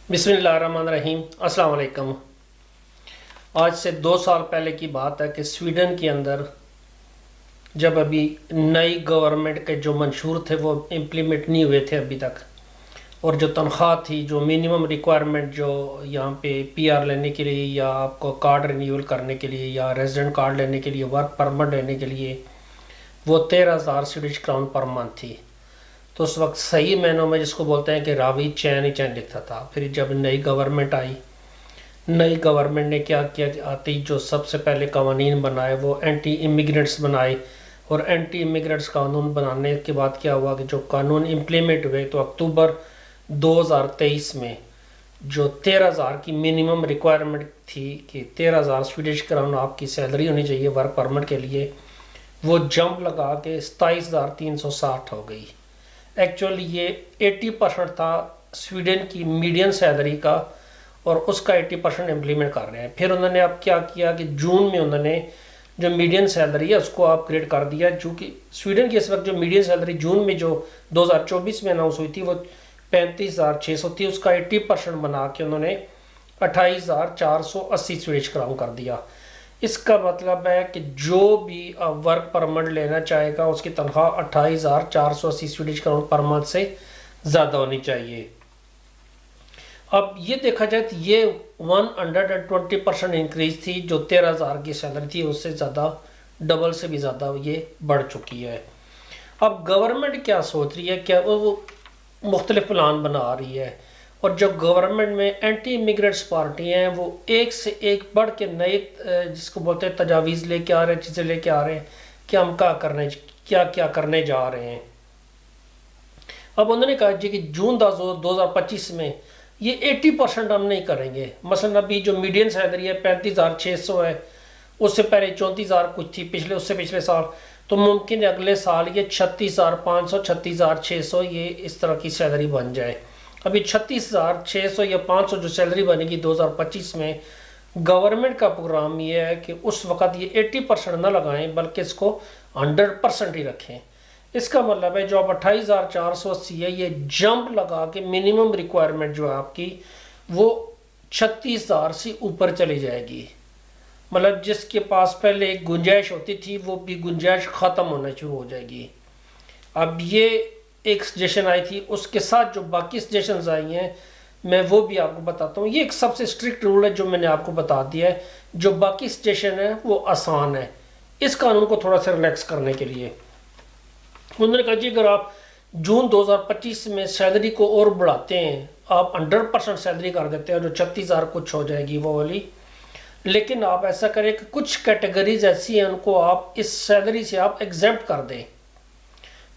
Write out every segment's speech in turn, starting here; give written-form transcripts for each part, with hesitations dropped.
बिस्मिल्लाहिर्रहमानिर्रहीम। अस्सलाम वालेकुम। आज से 2 साल पहले की बात है कि स्वीडन के अंदर जब अभी नई गवर्नमेंट के जो मंशूर थे वो इम्प्लीमेंट नहीं हुए थे अभी तक, और जो तनख्वाह थी, जो मिनिमम रिक्वायरमेंट जो यहाँ पे पीआर लेने के लिए या आपको कार्ड रिन्यूअल करने के लिए या रेजिडेंट कार्ड लेने के लिए, वर्क परमिट लेने के लिए, वो 13,000 स्वीडिश क्राउन पर मंथ थी। तो उस वक्त सही महीनों में जिसको बोलते हैं कि रावी चैन ही चैन लिखता था। फिर जब नई गवर्नमेंट आई, नई गवर्नमेंट ने क्या किया कि आती जो सबसे पहले कानून बनाए वो एंटी इमिग्रेंट्स बनाए, और एंटी इमिग्रेंट्स कानून बनाने के बाद क्या हुआ कि जो कानून इम्प्लीमेंट हुए तो अक्टूबर 2023 में जो 13,000 की मिनिमम रिक्वायरमेंट थी कि 13,000 स्वीडिश क्राउन आपकी सैलरी होनी चाहिए वर्क परमिट के लिए, वो जंप लगा के 27,360 हो गई। एक्चुअली ये 80% था स्वीडन की मीडियन सैलरी का, और उसका 80% इम्प्लीमेंट कर रहे हैं। फिर उन्होंने अब क्या किया कि जून में उन्होंने जो मीडियन सैलरी है उसको अपग्रेड कर दिया, चूँकि स्वीडन की इस वक्त जो मीडियन सैलरी जून में जो 2024 में अनाउंस हुई थी वो 35,600 थी, उसका 80% बना के उन्होंने 28,480 स्वीडिश क्राउन कर दिया। इसका मतलब है कि जो भी वर्क परमिट लेना चाहेगा उसकी तनख्वाह 28,480 स्वीडिश क्राउन पर मंथ से ज़्यादा होनी चाहिए। अब ये देखा जाए तो ये 120% इंक्रीज थी, जो 13,000 की सैलरी थी उससे ज़्यादा, डबल से भी ज़्यादा ये बढ़ चुकी है। अब गवर्नमेंट क्या सोच रही है, क्या वो मुख्तलिफ प्लान बना रही है, और जो गवर्नमेंट में एंटी इमिग्रेंट्स पार्टी हैं वो एक से एक बढ़ के नए जिसको बोलते हैं तजावीज़ लेके आ रहे हैं, चीज़ें लेके आ रहे हैं कि हम क्या क्या करने जा रहे हैं। अब उन्होंने कहा जी कि जून 2025 में ये 80% हम नहीं करेंगे। मसलन अभी जो मीडियन सैलरी है 35,600 है, उससे पहले 34,000 कुछ थी उससे पिछले साल, तो मुमकिन है अगले साल ये 36,500 36,600 ये इस तरह की सैलरी बन जाए। अभी 36,600 या 500 जो सैलरी बनेगी 2025 में, गवर्नमेंट का प्रोग्राम ये है कि उस वक़्त ये 80% ना लगाएं बल्कि इसको 100% ही रखें। इसका मतलब है जो अब 28,480 है ये जंप लगा के मिनिमम रिक्वायरमेंट जो है आपकी वो 36,000 से ऊपर चली जाएगी। मतलब जिसके पास पहले एक गुंजाइश होती थी वो भी गुंजाइश ख़त्म होना शुरू हो जाएगी। अब ये एक सजेशन आई थी, उसके साथ जो बाकी सजेशंस आई हैं मैं वो भी आपको बताता हूँ। ये एक सबसे स्ट्रिक्ट रूल है जो मैंने आपको बता दिया है, जो बाकी सजेशन है वो आसान है इस कानून को थोड़ा सा रिलैक्स करने के लिए। उन्होंने कहा जी अगर आप जून 2025 में सैलरी को और बढ़ाते हैं, आप 100% सैलरी कर देते हैं, जो 36,000 कुछ हो जाएगी वो वाली, लेकिन आप ऐसा करें कि कुछ कैटेगरीज ऐसी हैं उनको आप इस सैलरी से आप एग्जेम्प्ट कर दें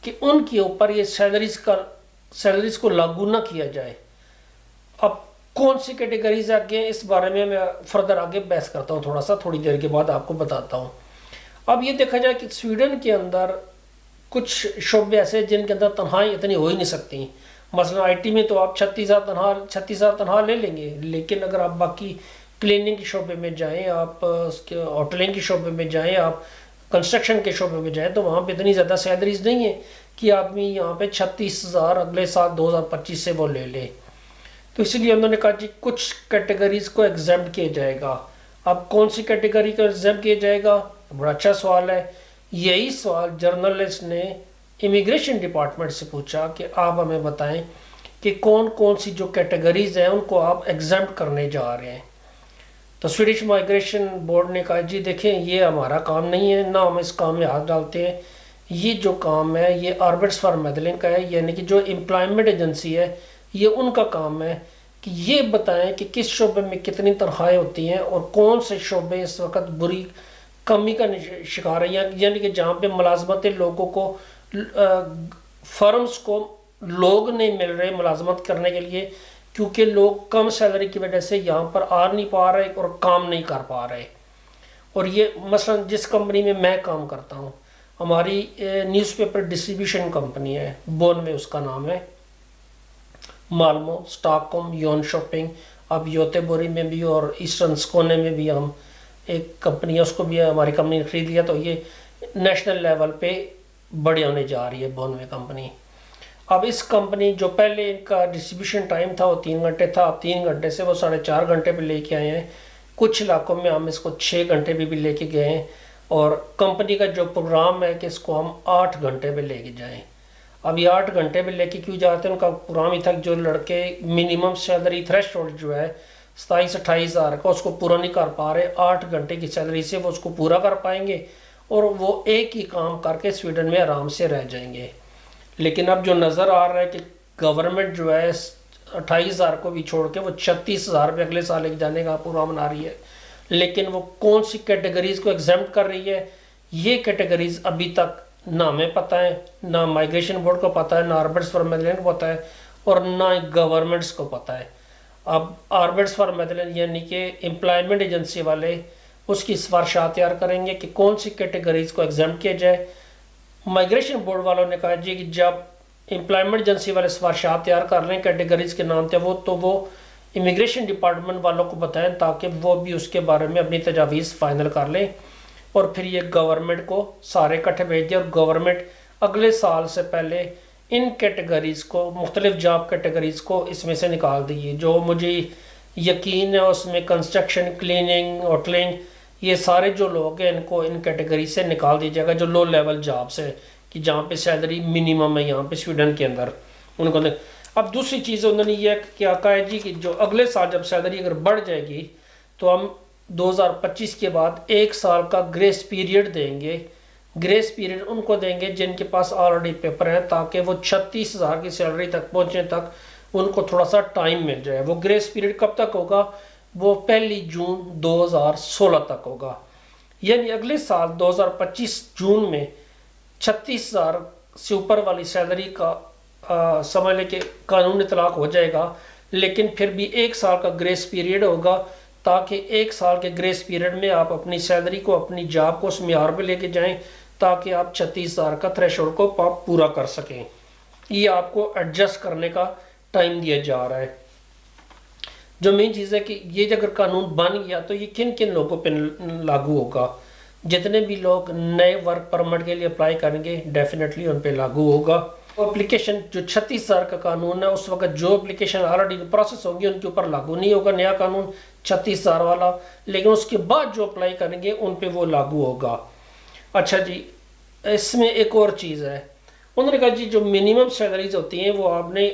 कि उनके ऊपर ये सैलरीज को लागू ना किया जाए। अब कौन सी कैटेगरीज आगे इस बारे में मैं फर्दर आगे बहस करता हूँ, थोड़ी देर के बाद आपको बताता हूँ। अब ये देखा जाए कि स्वीडन के अंदर कुछ शोबे ऐसे जिनके अंदर तनख्वाहें इतनी हो ही नहीं सकती। मसलन आईटी में तो आप 36,000 तनख्वाह ले लेंगे, लेकिन अगर आप बाकी क्लीनिंग के शोबे में जाएं, आप उसके होटलिंग के शोबे में जाएं, आप कंस्ट्रक्शन के शोबे में जाएं, तो वहाँ पे इतनी ज़्यादा सैलरीज नहीं है कि आदमी यहाँ पे 36,000 अगले साल 2025 से वो ले ले। तो इसलिए उन्होंने कहा कि कुछ कैटेगरीज को एग्जाम्प्ट किया जाएगा। अब कौन सी कैटेगरी को एग्जाम्प्ट किया जाएगा, बड़ा अच्छा सवाल है। यही सवाल जर्नलिस्ट ने इमिग्रेशन डिपार्टमेंट से पूछा कि आप हमें बताएं कि कौन कौन सी जो कैटेगरीज हैं उनको आप एग्जाम्प्ट करने जा रहे हैं। तो स्वीडिश माइग्रेशन बोर्ड ने कहा जी देखें ये हमारा काम नहीं है, ना हम इस काम में हाथ डालते हैं। ये जो काम है ये आर्बिट्स फॉर मेडलिंग का है, यानी कि जो एम्प्लॉयमेंट एजेंसी है ये उनका काम है कि ये बताएं कि किस शोबे में कितनी तनख्वाहें होती हैं और कौन से शोबे इस वक्त बुरी कमी का शिकार है, यानी कि जहाँ पे मुलाजमतें लोगों को फर्म्स को लोग नहीं मिल रहे मुलाजमत करने के लिए, क्योंकि लोग कम सैलरी की वजह से यहाँ पर आ नहीं पा रहे और काम नहीं कर पा रहे। और ये मसलन जिस कंपनी में मैं काम करता हूँ, हमारी न्यूज़पेपर डिस्ट्रीब्यूशन कंपनी है, बोन में उसका नाम है, माल्मो, स्टॉकहोम, योन शॉपिंग। अब योतेबोरी में भी और ईस्टर्न स्कोने में भी हम एक कंपनी है, उसको भी हमारी कंपनी ने खरीद लिया, तो ये नेशनल लेवल पे बड़े होने जा रही है बोन में कंपनी। اب اس کمپنی جو پہلے ان کا ڈسٹریبیوشن ٹائم تھا وہ 3 گھنٹے تھا، اب 3 گھنٹے سے وہ 4.5 گھنٹے پہ لے کے آئے ہیں، کچھ علاقوں میں ہم اس کو 6 گھنٹے بھی لے کے گئے ہیں، اور کمپنی کا جو پروگرام ہے کہ اس کو ہم 8 گھنٹے پہ لے کے جائیں۔ اب یہ 8 گھنٹے پہ لے کے کیوں جاتے ہیں؟ ان کا پروگرام ہی تھا جو لڑکے منیمم سیلری تھریش ہولڈ جو ہے 27-28 ہزار کا اس کو پورا نہیں کر پا رہے، 8 گھنٹے کی سیلری سے وہ اس کو پورا کر پائیں گے اور وہ ایک ہی کام کر کے سویڈن میں آرام سے رہ جائیں گے۔ لیکن اب جو نظر آ رہا ہے کہ گورنمنٹ جو ہے 28 ہزار کو بھی چھوڑ کے وہ 36 ہزار پہ اگلے سال لے جانے کا پروگرام بنا رہی ہے، لیکن وہ کون سی کیٹیگریز کو ایگزمپٹ کر رہی ہے یہ کیٹیگریز ابھی تک نہ ہمیں پتہ ہے، نہ مائگریشن بورڈ کو پتہ ہے، نہ آربٹس فار میدلینڈ کو پتہ ہے، اور نہ گورنمنٹس کو پتہ ہے۔ اب آربٹس فار میدلینڈ یعنی کہ امپلائمنٹ ایجنسی والے اس کی سفارشات تیار کریں گے کہ کون سی کیٹیگریز کو ایگزمپٹ کیا جائے۔ مائگریشن بورڈ والوں نے کہا جی کہ جب امپلائمنٹ ایجنسی والے سفارشات تیار کر لیں کیٹیگریز کے نام تھے وہ امیگریشن ڈپارٹمنٹ والوں کو بتائیں تاکہ وہ بھی اس کے بارے میں اپنی تجاویز فائنل کر لیں، اور پھر یہ گورنمنٹ کو سارے کٹھے بھیج دیں، اور گورنمنٹ اگلے سال سے پہلے ان کیٹیگریز کو، مختلف جاب کیٹیگریز کو اس میں سے نکال دیے۔ جو مجھے یقین ہے اس میں کنسٹرکشن، کلیننگ، ہوٹلنگ، یہ سارے جو لوگ ہیں ان کو ان کیٹیگری سے نکال دیا جائے گا جو لو لیول جابس ہے، کہ جہاں پہ سیلری منیمم ہے یہاں پہ سویڈن کے اندر ان کو۔ اب دوسری چیز انہوں نے یہ کیا کہا ہے جی کہ جو اگلے سال جب سیلری اگر بڑھ جائے گی تو ہم 2025 کے بعد 1 سال کا گریس پیریڈ دیں گے۔ گریس پیریڈ ان کو دیں گے جن کے پاس آلریڈی پیپر ہیں، تاکہ وہ 36 ہزار کی سیلری تک پہنچنے تک ان کو تھوڑا سا ٹائم مل جائے۔ وہ گریس پیریڈ کب تک ہوگا؟ وہ 1 جون 2016 تک ہوگا، یعنی اگلے سال 2025 جون میں 36 ہزار سے اوپر والی سیلری کا سمجھ لیں کہ قانون اطلاق ہو جائے گا، لیکن پھر بھی 1 سال کا گریس پیریڈ ہوگا، تاکہ 1 سال کے گریس پیریڈ میں آپ اپنی سیلری کو، اپنی جاب کو اس معیار پہ لے کے جائیں تاکہ آپ 36 ہزار کا تھریش ہولڈ کو پورا کر سکیں۔ یہ آپ کو ایڈجسٹ کرنے کا ٹائم دیا جا رہا ہے۔ جو مین چیز ہے کہ یہ اگر قانون بن گیا تو یہ کن کن لوگوں پہ لاگو ہوگا؟ جتنے بھی لوگ نئے ورک پرمٹ کے لیے اپلائی کریں گے ڈیفینیٹلی ان پہ لاگو ہوگا۔ اپلیکیشن جو 36 ہزار کا قانون ہے اس وقت جو اپلیکیشن آلریڈی پروسیس ہوں گی ان کے اوپر لاگو نہیں ہوگا نیا قانون 36 ہزار والا، لیکن اس کے بعد جو اپلائی کریں گے ان پہ وہ لاگو ہوگا۔ اچھا جی، اس میں ایک اور چیز ہے، انہوں نے کہا جی جو منیمم سیلریز ہوتی ہیں وہ آپ نے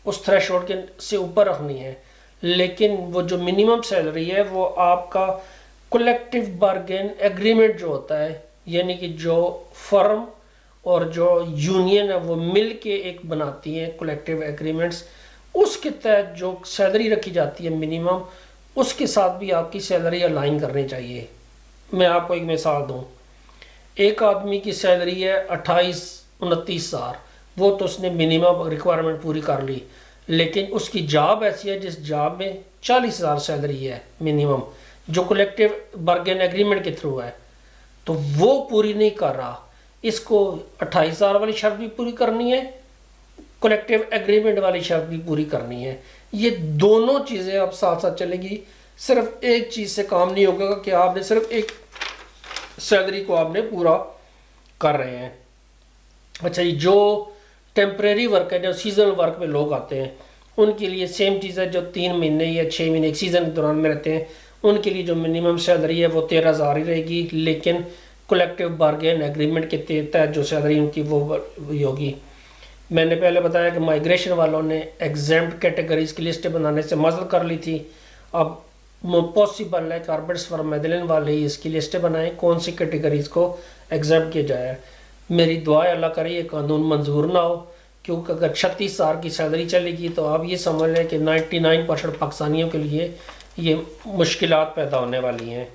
اس تھریش ہولڈ کے سے اوپر رکھنی ہے، لیکن وہ جو منیمم سیلری ہے وہ آپ کا کولیکٹیو بارگین ایگریمنٹ جو ہوتا ہے، یعنی کہ جو فرم اور جو یونین ہے وہ مل کے ایک بناتی ہیں کولیکٹیو ایگریمنٹس، اس کے تحت جو سیلری رکھی جاتی ہے منیمم، اس کے ساتھ بھی آپ کی سیلری الائن کرنی چاہیے۔ میں آپ کو ایک مثال دوں، ایک آدمی کی سیلری ہے 28-29 ہزار، وہ تو اس نے منیمم ریکوائرمنٹ پوری کر لی، لیکن اس کی جاب ایسی ہے جس جاب میں 40 ہزار سیلری ہے منیمم، جو کولیکٹیو بارگین ایگریمنٹ کے تھرو ہے، تو وہ پوری نہیں کر رہا، اس کو 28 ہزار والی شرط بھی پوری کرنی ہے، کولیکٹیو ایگریمنٹ والی شرط بھی پوری کرنی ہے۔ یہ دونوں چیزیں اب ساتھ ساتھ چلیں گی، صرف ایک چیز سے کام نہیں ہوگا کہ آپ نے صرف ایک سیلری کو آپ نے پورا کر رہے ہیں۔ اچھا جی، جو ٹیمپریری ورک ہے، جو سیزنل ورک میں لوگ آتے ہیں ان کے لیے سیم چیز ہے، جو 3 مہینے یا 6 مہینے ایک سیزن کے دوران میں رہتے ہیں ان کے لیے جو منیمم سیلری ہے وہ 13 ہزار ہی رہے گی، لیکن کولیکٹیو بارگین ایگریمنٹ کے تحت جو سیلری ان کی وہ ہوگی۔ میں نے پہلے بتایا کہ مائگریشن والوں نے ایگزمپٹ کیٹیگریز کی لسٹ بنانے سے معذل کر لی تھی، اب پاسبل ہے کہ آربٹس فار میدلینڈ والے ہی اس کی لسٹ بنائیں کون سی کیٹیگریز کو ایگزمپٹ کیا جائے۔ میری دعا ہے اللہ کرے یہ قانون منظور نہ ہو، کیونکہ اگر 36 ہزار کی سیلری چلے گی تو آپ یہ سمجھ لیں کہ 99% پاکستانیوں کے لیے یہ مشکلات پیدا ہونے والی ہیں۔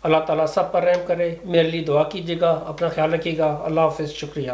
اللہ تعالیٰ سب پر رحم کرے، میرے لیے دعا کیجیے گا، اپنا خیال رکھیے گا، اللہ حافظ، شکریہ۔